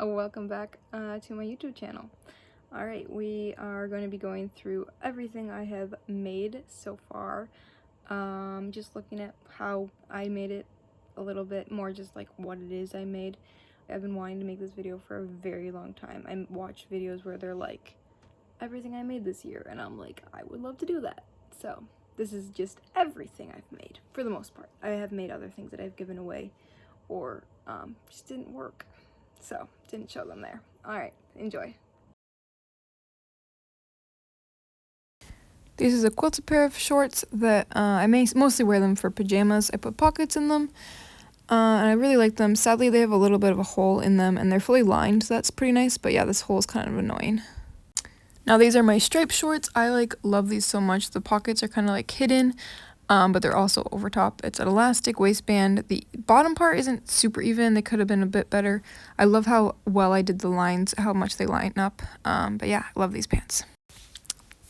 Welcome back to my YouTube channel. Alright, we are going to be going through everything I have made so far. Just looking at how I made it a little bit more, just like what it is I made. I've been wanting to make this video for a very long time. I watch videos where they're like, everything I made this year, and I'm like, I would love to do that. So this is just everything I've made, for the most part. I have made other things that I've given away or just didn't work. So, didn't show them there. Alright, enjoy. This is a quilted pair of shorts that I mostly wear them for pajamas. I put pockets in them, and I really like them. Sadly, they have a little bit of a hole in them, and they're fully lined, so that's pretty nice, but yeah, this hole is kind of annoying. Now, these are my striped shorts. I love these so much. The pockets are kind of hidden, but they're also over top. It's an elastic waistband. The bottom part isn't super even. They could have been a bit better. I love how well I did the lines, how much they line up. But yeah, I love these pants.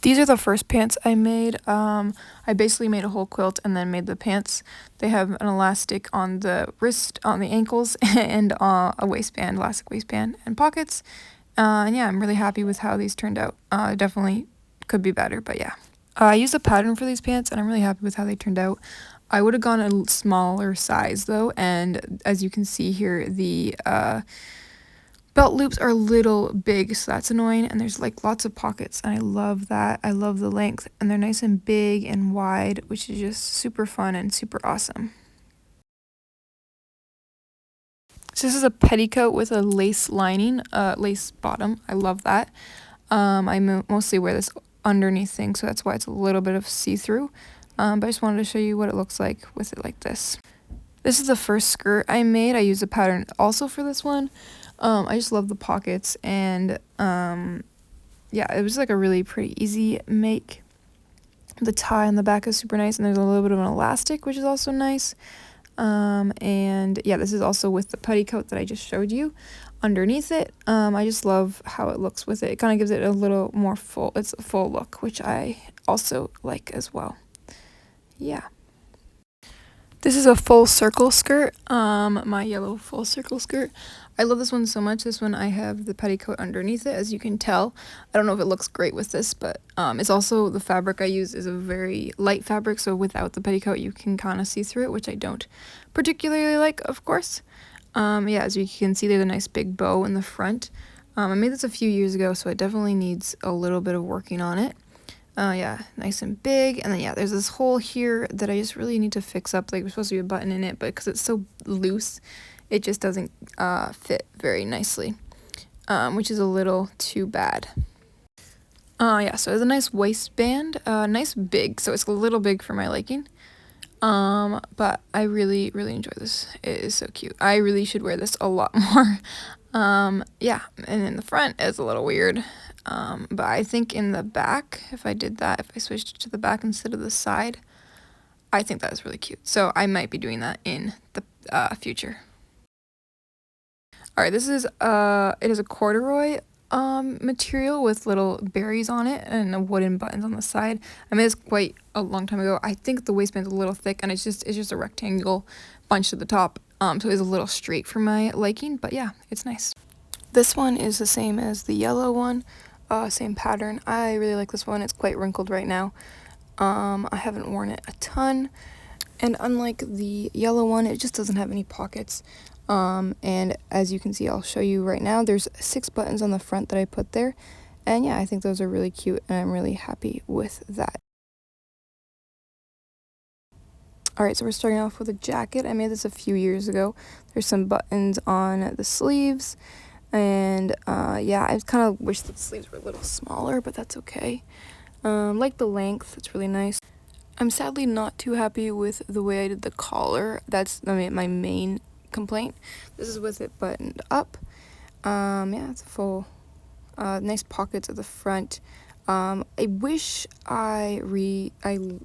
These are the first pants I made. I basically made a whole quilt and then made the pants. They have an elastic on the wrist, on the ankles, and a waistband, elastic waistband, and pockets. And yeah, I'm really happy with how these turned out. Definitely could be better, but yeah. I used a pattern for these pants, and I'm really happy with how they turned out. I would have gone a smaller size, though, and as you can see here, the belt loops are a little big, so that's annoying, and there's lots of pockets, and I love that. I love the length, and they're nice and big and wide, which is just super fun and super awesome. So this is a petticoat with a lace lining, lace bottom. I love that. I mostly wear this underneath thing, so that's why it's a little bit of see-through, but I just wanted to show you what it looks like with it like this. This is the first skirt I made. I used a pattern also for this one. I just love the pockets, and yeah, it was a really pretty easy make. The tie on the back is super nice, and there's a little bit of an elastic, which is also nice. And yeah, this is also with the petticoat that I just showed you underneath it. I just love how it looks with it. It kind of gives it a little more it's a full look, which I also like as well. Yeah. This is a full circle skirt, my yellow full circle skirt. I love this one so much. This one I have the petticoat underneath it, as you can tell. I don't know if it looks great with this, but it's also, the fabric I use is a very light fabric, so without the petticoat you can kind of see through it, which I don't particularly like, of course. Yeah, as you can see, there's a nice big bow in the front. I made this a few years ago, so it definitely needs a little bit of working on it. Yeah, nice and big, and then yeah, there's this hole here that I just really need to fix up. There's supposed to be a button in it, but because it's so loose, it just doesn't fit very nicely, which is a little too bad. Yeah, so it's a nice waistband, nice big, so it's a little big for my liking, but I really enjoy this. It is so cute. I really should wear this a lot more. Yeah, and in the front it's a little weird. But I think in the back, if I did that, if I switched it to the back instead of the side, I think that is really cute. So I might be doing that in the future. Alright, this is it is a corduroy material with little berries on it and wooden buttons on the side. I made this quite a long time ago. I think the waistband's a little thick, and it's just a rectangle bunched at the top. So it's a little straight for my liking, but yeah, it's nice. This one is the same as the yellow one. Same pattern. I really like this one. It's quite wrinkled right now. I haven't worn it a ton, and unlike the yellow one, it just doesn't have any pockets. And as you can see, I'll show you right now, there's 6 buttons on the front that I put there, and yeah, I think those are really cute, and I'm really happy with that. Alright, so we're starting off with a jacket. I made this a few years ago. There's some buttons on the sleeves. And yeah, I kind of wish that the sleeves were a little smaller, but that's okay. Like the length, it's really nice. I'm sadly not too happy with the way I did the collar. That's my main complaint. This is with it buttoned up. Yeah, it's a full, nice pockets at the front. I wish I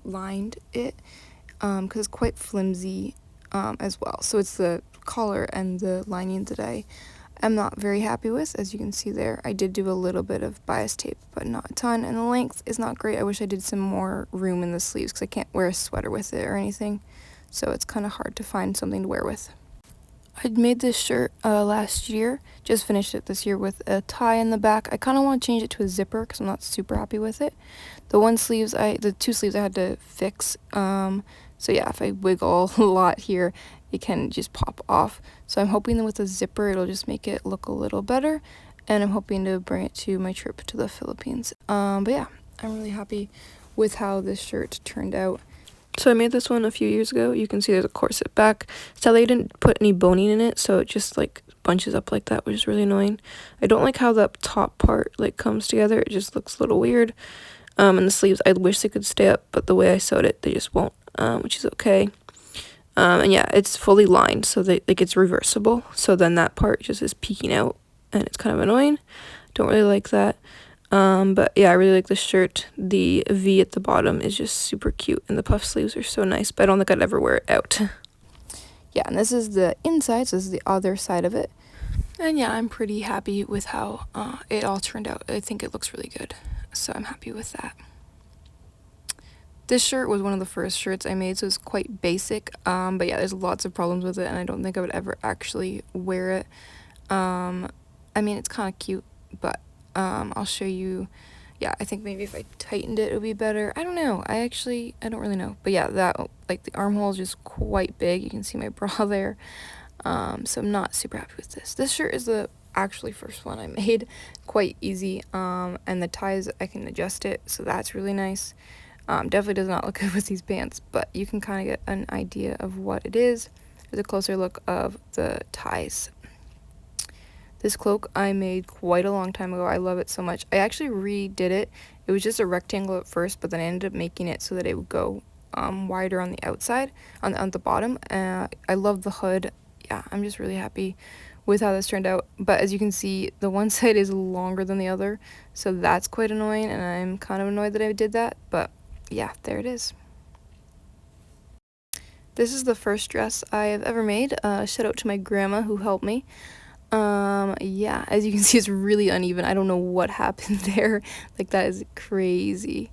lined it, because it's quite flimsy as well. So it's the collar and the lining that I'm not very happy with. As you can see there, I did do a little bit of bias tape, but not a ton, and the length is not great. I wish I did some more room in the sleeves, because I can't wear a sweater with it or anything, so it's kind of hard to find something to wear with. I'd made this shirt last year, just finished it this year with a tie in the back. I kind of want to change it to a zipper because I'm not super happy with it. The two sleeves I had to fix. So yeah, if I wiggle a lot here, it can just pop off. So I'm hoping that with a zipper, it'll just make it look a little better. And I'm hoping to bring it to my trip to the Philippines. But yeah, I'm really happy with how this shirt turned out. So I made this one a few years ago. You can see there's a corset back. Sadly, I didn't put any boning in it, so it just like bunches up like that, which is really annoying. I don't like how the top part like comes together. It just looks a little weird. And the sleeves, I wish they could stay up, but the way I sewed it, they just won't, which is okay. And yeah, it's fully lined, so it's reversible. So then that part just is peeking out, and it's kind of annoying. Don't really like that. But yeah, I really like this shirt. The V at the bottom is just super cute, and the puff sleeves are so nice, but I don't think I'd ever wear it out. Yeah, and this is the inside, so this is the other side of it. And yeah, I'm pretty happy with how it all turned out. I think it looks really good, so I'm happy with that. This shirt was one of the first shirts I made, so it's quite basic, but yeah, there's lots of problems with it, and I don't think I would ever actually wear it. I mean, it's kind of cute, but I'll show you. Yeah, I think maybe if I tightened it would be better. I don't know. I don't really know. But yeah, that, like, the armhole is just quite big. You can see my bra there. So I'm not super happy with this. This shirt is the actually first one I made. Quite easy. And the ties, I can adjust it, so that's really nice. Definitely does not look good with these pants, but you can kind of get an idea of what it is. There's a closer look of the ties. This cloak I made quite a long time ago. I love it so much. I actually redid it. It was just a rectangle at first, but then I ended up making it so that it would go wider on the outside, on the bottom. I love the hood. Yeah, I'm just really happy with how this turned out. But as you can see, the one side is longer than the other, so that's quite annoying, and I'm kind of annoyed that I did that. But yeah, there it is. This is the first dress I have ever made. Shout out to my grandma who helped me. Yeah, as you can see, it's really uneven. I don't know what happened there. Like, that is crazy.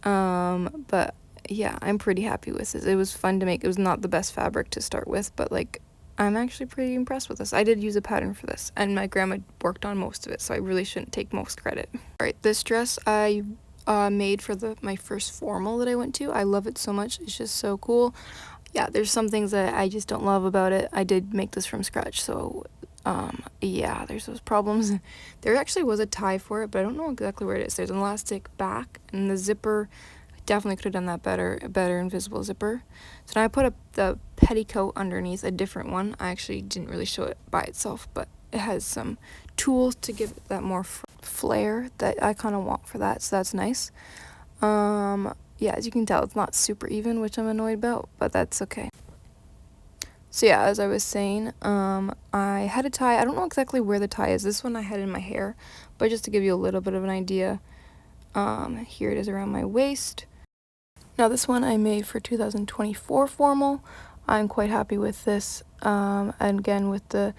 But yeah, I'm pretty happy with this. It was fun to make. It was not the best fabric to start with, but like, I'm actually pretty impressed with this. I did use a pattern for this, and my grandma worked on most of it, so I really shouldn't take most credit. Alright, this dress I made for my first formal that I went to. I love it so much. It's just so cool. Yeah, there's some things that I just don't love about it. I did make this from scratch, so yeah, there's those problems. There actually was a tie for it, but I don't know exactly where it is. There's an elastic back, and the zipper, I definitely could have done that better, a better invisible zipper. So now I put the petticoat underneath, a different one. I actually didn't really show it by itself, but it has some tools to give it that more flair that I kind of want for that, so that's nice. Yeah, as you can tell, it's not super even, which I'm annoyed about, but that's okay. So yeah, as I was saying, I had a tie. I don't know exactly where the tie is. This one I had in my hair, but just to give you a little bit of an idea, here it is around my waist. Now this one I made for 2024 formal. I'm quite happy with this, and again with the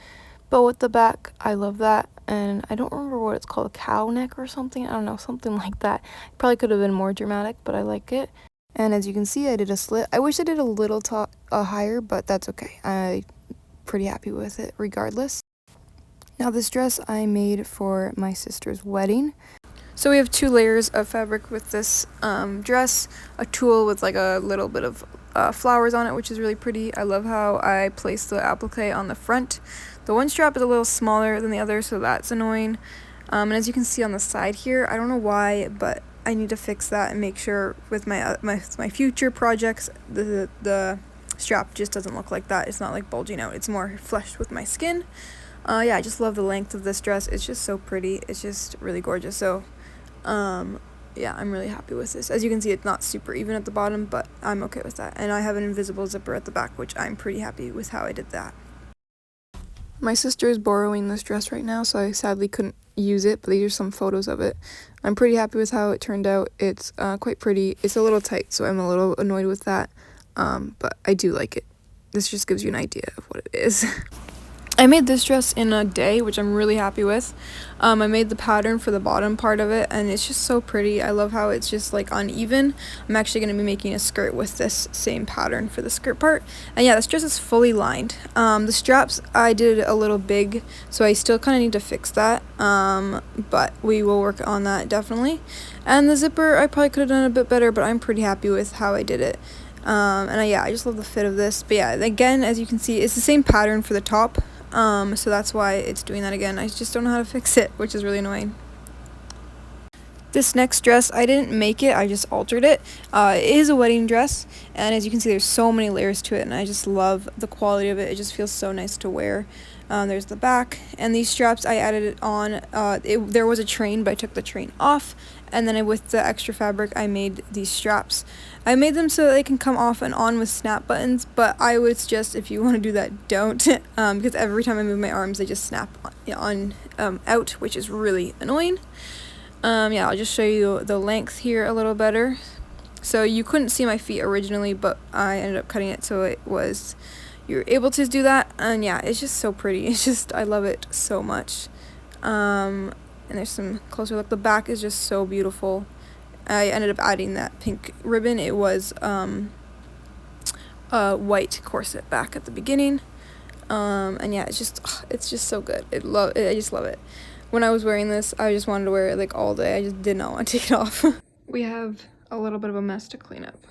bow at the back, I love that. And I don't remember what it's called, a cow neck or something, I don't know, something like that. Probably could have been more dramatic, but I like it. And as you can see, I did a slit. I wish I did a little higher, but that's okay. I'm pretty happy with it regardless. Now this dress I made for my sister's wedding. So we have 2 layers of fabric with this dress, a tulle with like a little bit of flowers on it, which is really pretty. I love how I placed the applique on the front. The one strap is a little smaller than the other, so that's annoying. And as you can see on the side here, I don't know why, but I need to fix that and make sure with my future projects, the strap just doesn't look like that. It's not like bulging out. It's more flush with my skin. Yeah, I just love the length of this dress. It's just so pretty. It's just really gorgeous. So, yeah, I'm really happy with this. As you can see, it's not super even at the bottom, but I'm okay with that. And I have an invisible zipper at the back, which I'm pretty happy with how I did that. My sister is borrowing this dress right now, so I sadly couldn't use it, but these are some photos of it. I'm pretty happy with how it turned out. It's quite pretty. It's a little tight, so I'm a little annoyed with that, but I do like it. This just gives you an idea of what it is. I made this dress in a day, which I'm really happy with. I made the pattern for the bottom part of it, and it's just so pretty. I love how it's just like uneven. I'm actually going to be making a skirt with this same pattern for the skirt part. And yeah, this dress is fully lined. The straps I did a little big, so I still kind of need to fix that, but we will work on that definitely. And the zipper, I probably could have done a bit better, but I'm pretty happy with how I did it. Yeah, I just love the fit of this. But yeah, again, as you can see, it's the same pattern for the top. So that's why it's doing that again. I just don't know how to fix it, which is really annoying. This next dress, I didn't make it, I just altered it. It is a wedding dress, and as you can see, there's so many layers to it, and I just love the quality of it. It just feels so nice to wear. There's the back, and these straps, I added it on. There was a train, but I took the train off, and then with the extra fabric, I made these straps. I made them so that they can come off and on with snap buttons, but I would suggest if you want to do that, don't, because every time I move my arms, they just snap on out, which is really annoying. Yeah, I'll just show you the length here a little better. So you couldn't see my feet originally, but I ended up cutting it so it was, you're able to do that, and yeah, it's just so pretty. It's just, I love it so much. And there's some closer look. The back is just so beautiful. I ended up adding that pink ribbon. It was a white corset back at the beginning. And yeah, it's just so good. I just love it. When I was wearing this, I just wanted to wear it like all day. I just did not want to take it off. We have a little bit of a mess to clean up.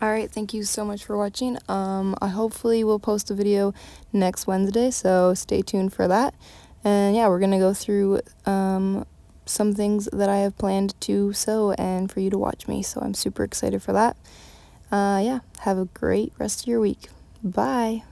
Alright, thank you so much for watching. I hopefully will post a video next Wednesday, so stay tuned for that. And yeah, we're gonna go through some things that I have planned to sew and for you to watch me, so I'm super excited for that. Yeah, have a great rest of your week. Bye!